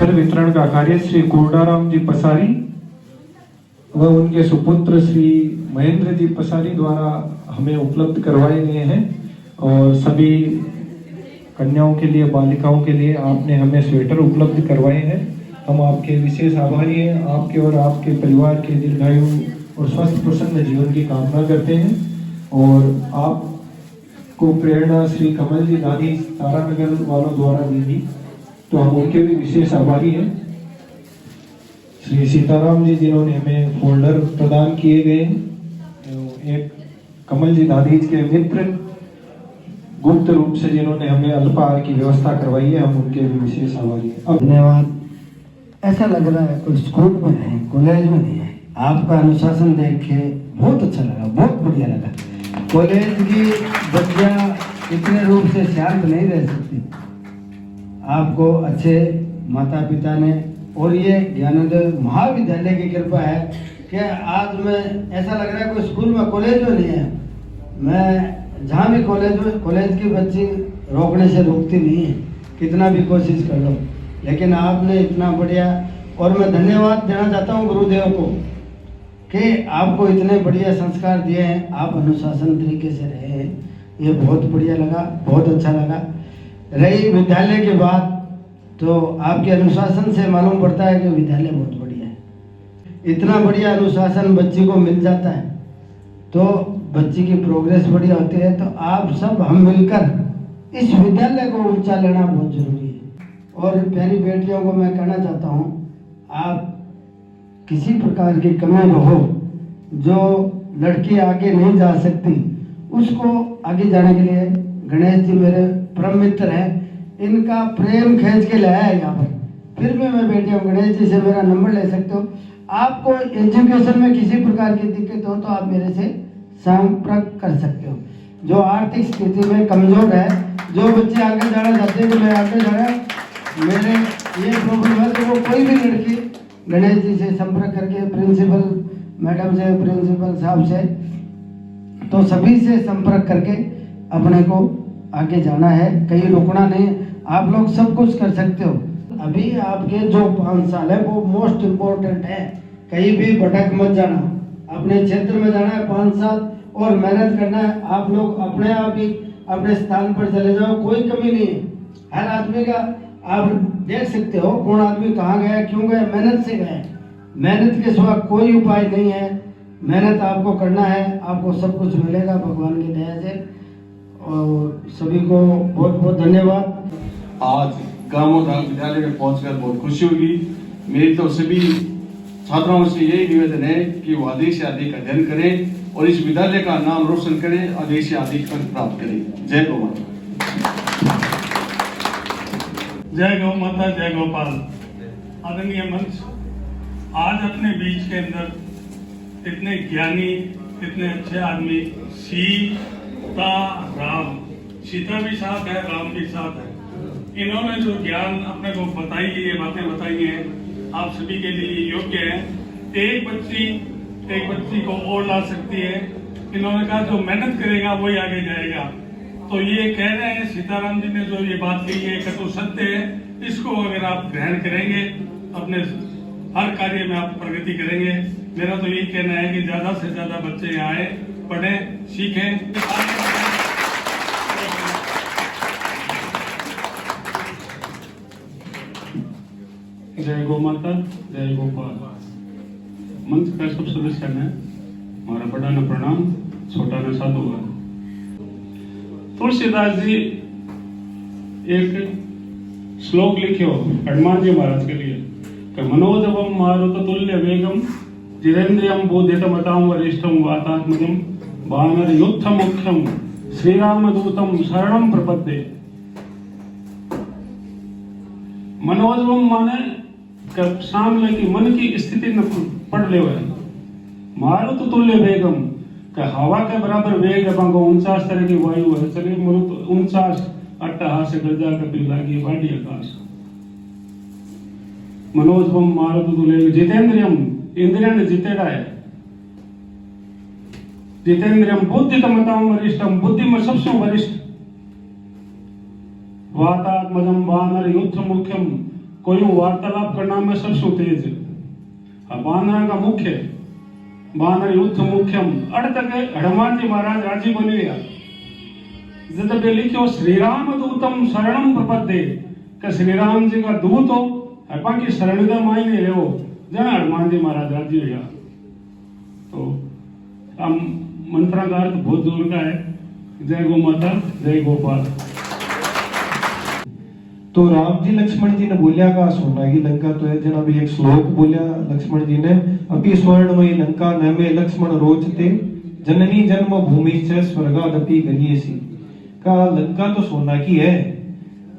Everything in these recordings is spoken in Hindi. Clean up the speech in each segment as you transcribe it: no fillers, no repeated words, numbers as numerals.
फिर वितरण का कार्य श्री कोडाराम जी पसारी व उनके सुपुत्र श्री महेंद्र जी पसारी द्वारा हमें उपलब्ध करवाए गए हैं। और सभी कन्याओं के लिए, बालिकाओं के लिए आपने हमें स्वेटर उपलब्ध करवाए हैं। हम आपके विशेष आभारी हैं। आपके और आपके परिवार के दीर्घायु और स्वस्थ प्रसन्न जीवन की कामना करते हैं। और आपको प्रेरणा श्री कमल जी दादी तारानगर वालों द्वारा दी गई, तो हम उनके भी विशेष आभारी हैं। श्री सीताराम जी जिन्होंने हमें फोल्डर प्रदान किए गए हैं। एक कमल जी दादीज के मित्र गुप्त रूप से जिन्होंने हमें अल्पाहार की व्यवस्था करवाई है, हम उनके भी विशेष आभारी हैं। धन्यवाद। ऐसा लग रहा है कोई स्कूल में है, कॉलेज में नहीं है। आपका अनुशासन देख के बहुत अच्छा लगा, बहुत बढ़िया लगा। कॉलेज की बच्चियां इतने रूप से शांत नहीं रह सकती। आपको अच्छे माता पिता ने और ये ज्ञानोदय महाविद्यालय की कृपा है कि आज मैं ऐसा लग रहा है कोई स्कूल में, कॉलेज में नहीं है। मैं जहाँ भी कॉलेज की बच्ची रोकने से रुकती नहीं है, कितना भी कोशिश कर लो। लेकिन आपने इतना बढ़िया, और मैं धन्यवाद देना चाहता हूँ गुरुदेव को कि आपको इतने बढ़िया संस्कार दिए हैं, आप अनुशासन तरीके से रहे हैं, ये बहुत बढ़िया लगा, बहुत अच्छा लगा। रही विद्यालय की बात, तो आपके अनुशासन से मालूम पड़ता है कि विद्यालय बहुत बढ़िया है। इतना बढ़िया अनुशासन बच्ची को मिल जाता है तो बच्ची की प्रोग्रेस बढ़िया होती है। तो आप सब हम मिलकर इस विद्यालय को ऊंचा लेना बहुत जरूरी है। और प्यारी बेटियों को मैं कहना चाहता हूँ, आप किसी प्रकार की कमी हो, जो लड़की आगे नहीं जा सकती, उसको आगे जाने के लिए गणेश जी मेरे परम मित्र हैं, इनका प्रेम खींच के लाया है यहाँ पर। फिर भी मैं बेटियों, गणेश जी से मेरा नंबर ले सकते हो। आपको एजुकेशन में किसी प्रकार की दिक्कत हो तो आप मेरे से संपर्क कर सकते हो। जो आर्थिक स्थिति में कमजोर है, जो बच्चे आगे जाना चाहते हैं कि मैं आगे जाना, मेरे ये प्रॉब्लम है, तो वो कोई भी लड़की गणेश जी से संपर्क करके, प्रिंसिपल मैडम से, प्रिंसिपल साहब से, तो सभी से संपर्क करके अपने को आगे जाना है, कहीं रुकना नहीं। आप लोग सब कुछ कर सकते हो। अभी आपके जो 5 साल है वो मोस्ट इम्पोर्टेंट है। कहीं भी भटक मत जाना, अपने क्षेत्र में जाना है 5 साल और मेहनत करना है। आप लोग अपने आप ही अपने स्थान पर चले जाओ, कोई कमी नहीं है। हर आदमी का आप देख सकते हो कौन आदमी कहाँ गया, क्यों गया, मेहनत से गया। मेहनत के सिवा कोई उपाय नहीं है। मेहनत आपको करना है, आपको सब कुछ मिलेगा भगवान की दया से। और सभी को बहुत बहुत धन्यवाद। आज ग्रामोद्योग विद्यालय में पहुंचकर बहुत खुशी हुई। मेरी तो सभी छात्राओं से यही निवेदन है कि वो अधिक से अधिक अध्ययन करें और इस विद्यालय का नाम रोशन करें, अधिक से अधिक अंक प्राप्त करें। जय गौ माता। जय गौ माता, जय गोपाल। आदरणीय मंच, आज अपने बीच के अंदर इतने ज्ञानी, इतने अच्छे आदमी, सीता राम, सीता भी साथ है, राम भी साथ है। इन्होंने जो ज्ञान अपने को बताई है, ये बातें बताई हैं, आप सभी के लिए योग्य है। एक बच्ची को और ला सकती है। इन्होंने कहा जो मेहनत करेगा वही आगे जाएगा। तो ये कह रहे हैं, सीताराम जी ने जो ये बात कही है कटु सत्य है। इसको अगर आप ग्रहण करेंगे, अपने हर कार्य में आप प्रगति करेंगे। मेरा तो यही कहना है कि ज्यादा से ज्यादा बच्चे यहाँ आए, पढ़ें, सीखें। जय गौ माता, जय गोपाल। मंच का सब सदस्य में हमारा बड़ा न प्रणाम, छोटा न साधुवाद। तुलसीदास जी एक श्लोक लिखे हो हनुमान जी महाराज के लिए कि मनोजवम मारुत तुल्य वेगम जितेन्द्रियम बोधितमतां वरिष्ठम वातात्मजम वानर युद्ध मुख्यम श्री राम दूतम शरणम प्रपद्ये। मनोजवम माने सामने की मन की स्थिति न पढ़ ले। मारुत तुल्य वेगम का हवा के बराबर वेग है। 49 तरह की वायु है, चलिए मरुत 49 अट्टहास गर्जा कपिल लागी वाडी आकाश। मनोजवम मारुत तुल्य जितेन्द्रियम, इंद्रिय ने जितेड़ा है। जितेन्द्रियम बुद्धितमतां वरिष्ठम, बुद्धि में सबसे वरिष्ठ। वातात्मजम वानर युद्ध मुख्यम, कोई वार्तालाप करना में सबसे तेज है। बानरा का मुख्य बानर युद्ध मुख्यम अड़ तक हनुमान जी महाराज राजी बन गया। जब पे लिखो श्री राम दूतम शरणम प्रपद्ये कि श्री राम जी का दूत हो अपन की शरण का मायने ले हो जना हनुमान जी महाराज राजी हो गया। तो हम मंत्रा का अर्थ बहुत दूर का है। जय गौ माता जय गोपाल। तो राम जी लक्ष्मण जी ने बोलिया का सोना की लंका तो है जना भी एक श्लोक बोलिया लक्ष्मण जी ने अपि स्वर्णमयी लंका न में लक्ष्मण रोचते जननी जन्म भूमि से स्वर्गादपि गरीयसी। का लंका तो सोना की है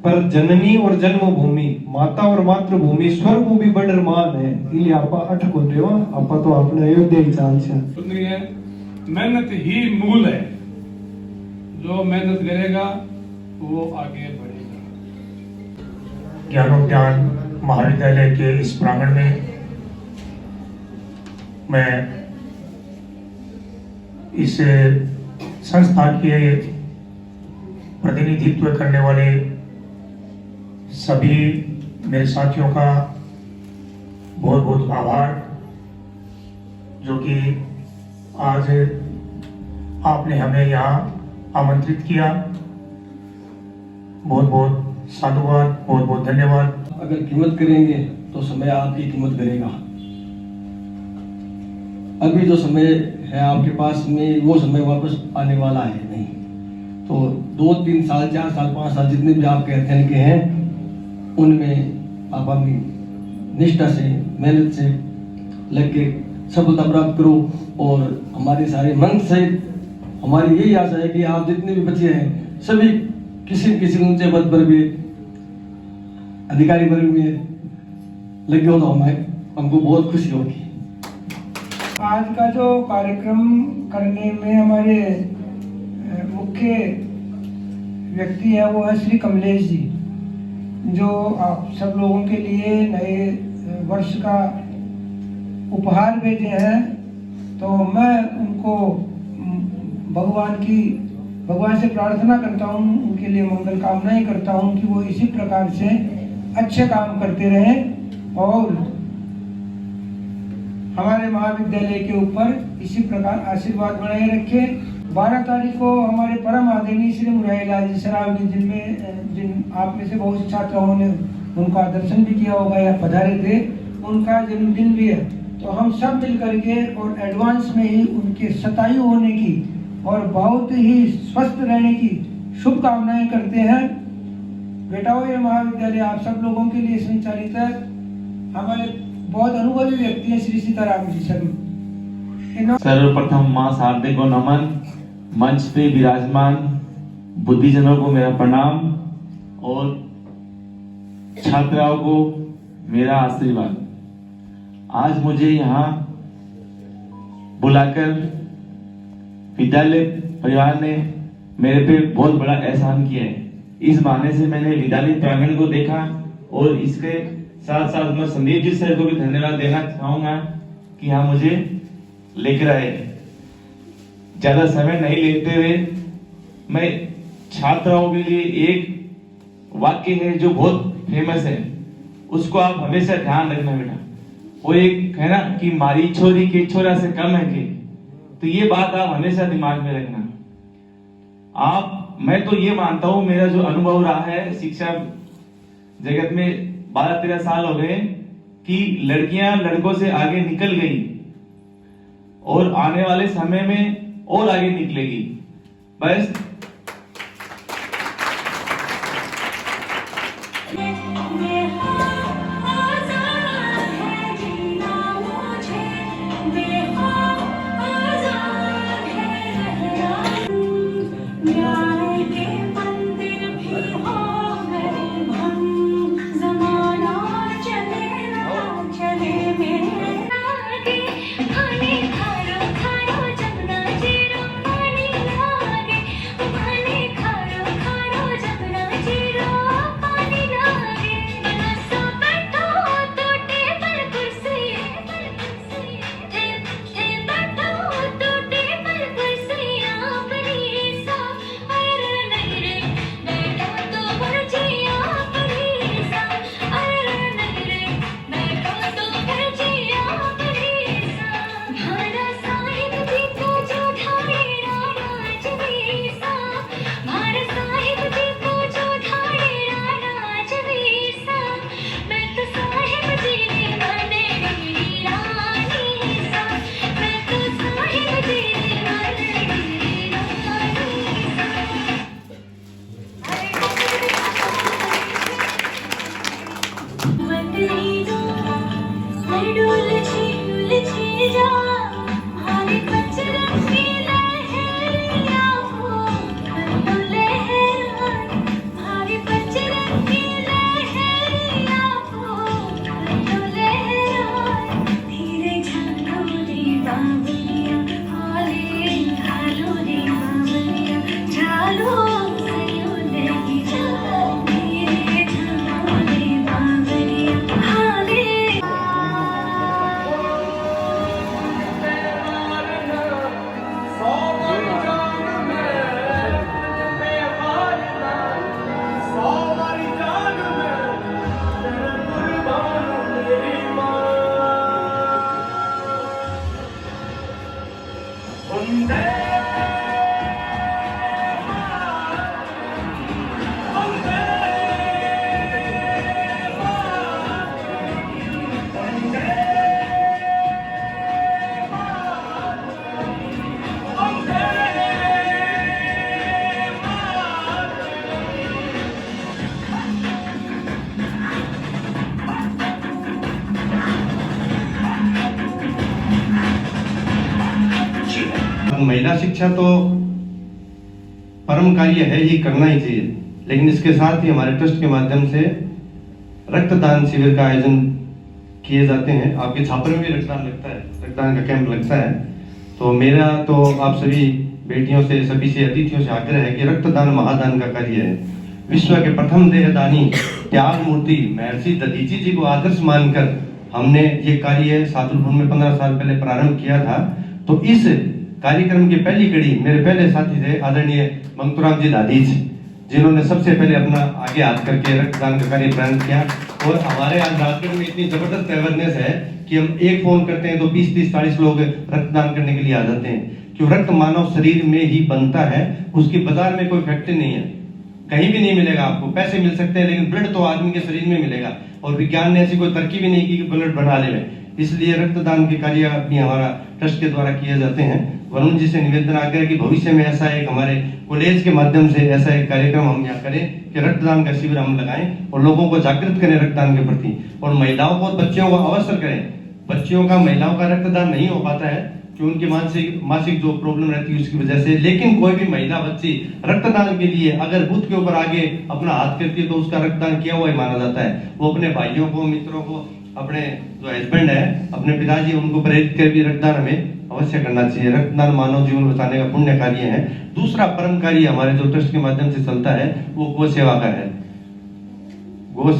पर जननी और जन्मभूमि माता और मातृभूमि स्वर्ग भी बड़ मान है। इसलिए आपा अठ को देवा आपा तो अपने अयोध्या ही चाल से मेहनत ही मूल है। जो मेहनत करेगा वो आगे बढ़ेगा। ज्ञानोद्यान महाविद्यालय के इस प्रांगण में मैं इस संस्था के प्रतिनिधित्व करने वाले सभी मेरे साथियों का बहुत बहुत आभार, जो कि आज आपने हमें यहाँ आमंत्रित किया। बहुत बहुत साधुवाद, बहुत बहुत धन्यवाद। अगर कीमत करेंगे तो समय आपकी कीमत करेगा। अभी जो समय है आपके पास में वो समय वापस आने वाला है नहीं। तो 2, 3 साल, 4 साल, 5 साल जितने भी आपके अध्ययन के हैं उनमें आप अपनी निष्ठा से मेहनत से लग के सफलता प्राप्त करो। और हमारे सारे मन से हमारी यही आशा है कि आप जितने भी बच्चे हैं सभी किसी न किसी ऊंचे पद पर भी अधिकारी वर्ग में लगे हो तो हमको बहुत खुशी होगी। आज का जो कार्यक्रम करने में हमारे मुख्य व्यक्ति है वो है श्री कमलेश जी, जो आप सब लोगों के लिए नए वर्ष का उपहार भेजे हैं। तो मैं उनको भगवान से प्रार्थना करता हूँ, उनके लिए मंगल कामनाएं करता हूँ कि वो इसी प्रकार से अच्छे काम करते रहें और हमारे महाविद्यालय के ऊपर इसी प्रकार आशीर्वाद बनाए रखें। 12 तारीख को हमारे परम आदरणीय श्री मुरारी लाल जी सरावगी जिन आप में से बहुत से छात्राओं ने उनका दर्शन भी किया होगा या पधारे थे, उनका जन्मदिन भी है। तो हम सब मिल करके और एडवांस में ही उनके शतायु होने की और बहुत ही स्वस्थ रहने की शुभकामनाएं करते हैं। बेटाओं, ये महाविद्यालय आप सब लोगों के लिए संचालित है। हमारे बहुत अनुभवी व्यक्ति है श्री सीताराम जी शर्मा। सर्वप्रथम मां शारदे को नमन। मंच पे विराजमान बुद्धिजनों को मेरा प्रणाम और छात्राओं को मेरा आशीर्वाद। आज मुझे यहाँ बुलाकर विद्यालय परिवार ने मेरे पे बहुत बड़ा एहसान किया है। इस बहाने से मैंने विद्यालय प्रांगण को देखा और इसके साथ साथ मैं संदीप जी सर को भी धन्यवाद देना चाहूंगा कि यहाँ मुझे लेकर आए। ज्यादा समय नहीं लेते हुए मैं छात्राओं के लिए एक वाक्य है जो बहुत फेमस है, उसको आप हमेशा ध्यान रखना बेटा। वो एक है ना कि मारी छोरी के छोरा से कम है के, तो ये बात आप हमेशा दिमाग में रखना। मैं तो ये मानता हूं, मेरा जो अनुभव रहा है शिक्षा जगत में 12-13 साल हो गए कि लड़कियां लड़कों से आगे निकल गई और आने वाले समय में और आगे निकलेगी। बस महिला शिक्षा तो परम कार्य है ही, करना ही चाहिए, लेकिन इसके साथ ही हमारे ट्रस्ट के माध्यम से रक्तदान शिविर का आयोजन किए जाते हैं। आपके छापर में भी रक्तदान लगता है, रक्तदान का कैंप लगता है। तो मेरा तो आप सभी बेटियों से, सभी से, अतिथियों से आग्रह है कि रक्तदान महादान का कार्य है। विश्व के प्रथम देहदानी त्याग मूर्ति महर्षि दधीची जी को आदर्श मानकर हमने ये कार्य सातुलपुर में 15 साल पहले प्रारंभ किया था। तो इस कार्यक्रम की पहली कड़ी मेरे पहले साथी थे आदरणीय मंगतूराम जी दादीज, जिन्होंने सबसे पहले अपना आगे हाथ करके रक्तदान का कार्य प्रारंभ किया। और हमारे आज राजगढ़ में इतनी जबरदस्त अवेयरनेस है कि हम एक फोन करते हैं तो 20, 30, 40 लोग रक्तदान करने के लिए आ जाते हैं। क्यों? रक्त मानव शरीर में ही बनता है, उसकी बाजार में कोई फैक्ट्री नहीं है, कहीं भी नहीं मिलेगा। आपको पैसे मिल सकते हैं लेकिन ब्लड तो आदमी के शरीर में मिलेगा। और विज्ञान ने ऐसी कोई तरकीब भी नहीं की कि ब्लड बना ले। इसलिए रक्तदान के कार्य भी हमारा ट्रस्ट के द्वारा किए जाते हैं। वरुण जी से निवेदन आ गया कि भविष्य में ऐसा एक हमारे कॉलेज के माध्यम से ऐसा एक कार्यक्रम हम यहाँ करें कि रक्तदान का शिविर हम लगाएं और लोगों को जागृत करें रक्तदान के प्रति। और महिलाओं को, बच्चियों को अवसर करें। बच्चियों का, महिलाओं का रक्तदान नहीं हो पाता है कि उनकी मासिक जो प्रॉब्लम रहती है उसकी वजह से, लेकिन कोई भी महिला बच्ची रक्तदान के लिए अगर बूथ के ऊपर आगे अपना हाथ करती है तो उसका रक्तदान किया हुआ ही माना जाता है। वो अपने भाइयों को, मित्रों को, अपने जो हस्बैंड है, अपने पिताजी, उनको प्रेरित कर भी रक्तदान हमें अवश्य करना चाहिए। रक्तदान मानव जीवन बचाने का पुण्य कार्य है। दूसरा परम कार्य हमारे जो ट्रस्ट के माध्यम से चलता है वो गौ सेवा का है। गौ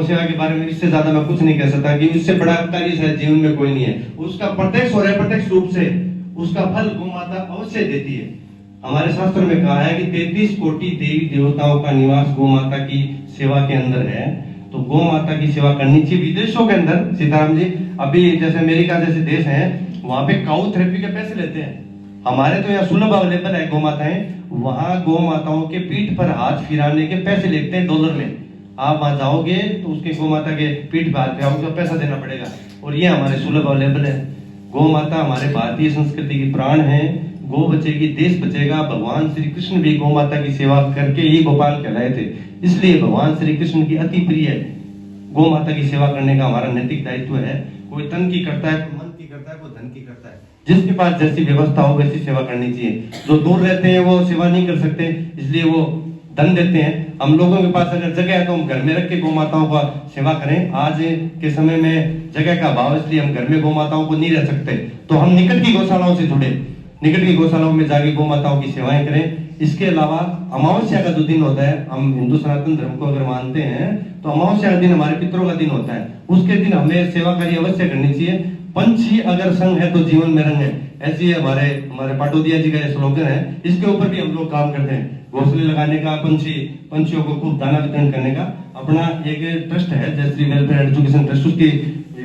सेवा के बारे में इससे ज्यादा मैं कुछ नहीं कह सकता कि इससे बड़ा कार्य शायद जीवन में कोई नहीं है। उसका प्रत्यक्ष और अप्रत्यक्ष रूप से उसका फल गौ माता अवश्य देती है। हमारे शास्त्र में कहा है कि 33 कोटि देवी देवताओं का निवास गौ माता की सेवा के अंदर है। तो गौ माता की सेवा करनी चाहिए। विदेशों के अंदर, सीताराम जी, अभी जैसे अमेरिका जैसे देश हैं, वहां पे काउ थेरेपी के पैसे लेते हैं। हमारे तो यहाँ सुलभ अवेलेबल है गौ माताएं, वहां गौ माताओं के पीठ पर हाथ फिराने के पैसे लेते हैं डॉलर में। आप वहां जाओगे तो उसके गौ माता के पीठ पर हाथ फिराओगे तो पैसा देना पड़ेगा। और ये हमारे सुलभ अवेलेबल है। गौ माता हमारे भारतीय संस्कृति की प्राण है। गौ बचेगी देश बचेगा। भगवान श्री कृष्ण भी गौ माता की सेवा करके ही गोपाल कहलाए थे। इसलिए भगवान श्री कृष्ण की अति प्रिय गौ माता की सेवा करने का हमारा नैतिक दायित्व है। कोई तन की करता है, कोई मन की करता है, कोई धन की करता है। जिसके पास जैसी व्यवस्था हो वैसी सेवा करनी चाहिए। जो दूर रहते हैं वो सेवा नहीं कर सकते, इसलिए वो धन देते हैं। हम लोगों के पास अगर जगह है तो हम घर में रख के गौ माताओं का सेवा करें। आज के समय में जगह का अभाव, इसलिए हम घर में गौ माताओं को नहीं रह सकते, तो हम निकट की गौशालाओं से जुड़े, निकट की गौशालाओं में जाके गौ माताओं की सेवाएं करें। इसके अलावा अमावस्या का जो दिन होता है, हम हिंदू सनातन धर्म को अगर मानते हैं तो अमावस्या का दिन हमारे पितरों का दिन होता है। उसके दिन हमें सेवा कार्य अवश्य करनी चाहिए। पंछी अगर संग है तो जीवन में रंग है, ऐसी हमारे पाटोदिया जी का ये स्लोगन है। इसके ऊपर भी हम लोग काम करते हैं। घोंसले लगाने का, पंछियों को खूब दाना वितरण करने का अपना एक ट्रस्ट है, जयश्री वेलफेयर एजुकेशन ट्रस्ट। उसकी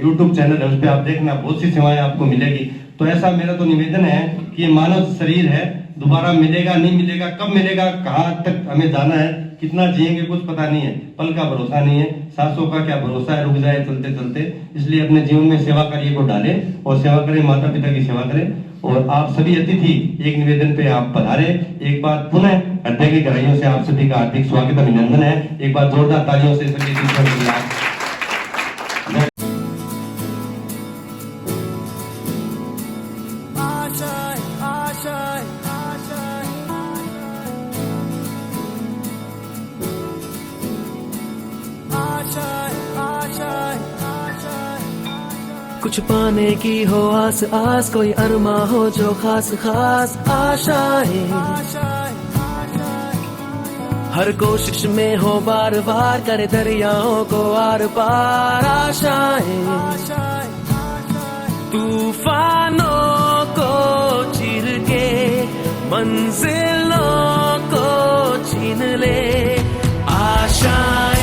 यूट्यूब चैनल है, उस पर आप देखना, बहुत सी सेवाएं आपको मिलेगी। तो ऐसा मेरा तो निवेदन है कि मानव शरीर है, दोबारा मिलेगा नहीं मिलेगा, कब मिलेगा, कहाँ तक हमें जाना है, कितना जिएंगे कुछ पता नहीं है, पल का भरोसा नहीं है, सांसों का क्या भरोसा है, रुक जाए चलते चलते। इसलिए अपने जीवन में सेवा कार्य को डालें और सेवा करें, माता पिता की सेवा करें। और आप सभी अतिथि एक निवेदन पे आप पधारे। एक बार पुनः हृदय की गहराइयों से आप सभी का हार्दिक स्वागत अभिनंदन है। एक बार जोरदार तालियों से सभी कुछ पाने की हो आस आस, कोई अरमा हो जो खास खास आशाएं, हर कोशिश में हो बार बार, करे दरियाओं को आर पार आशाएं, तूफानों को चीर के मंजिलों को छीन ले आशाएं।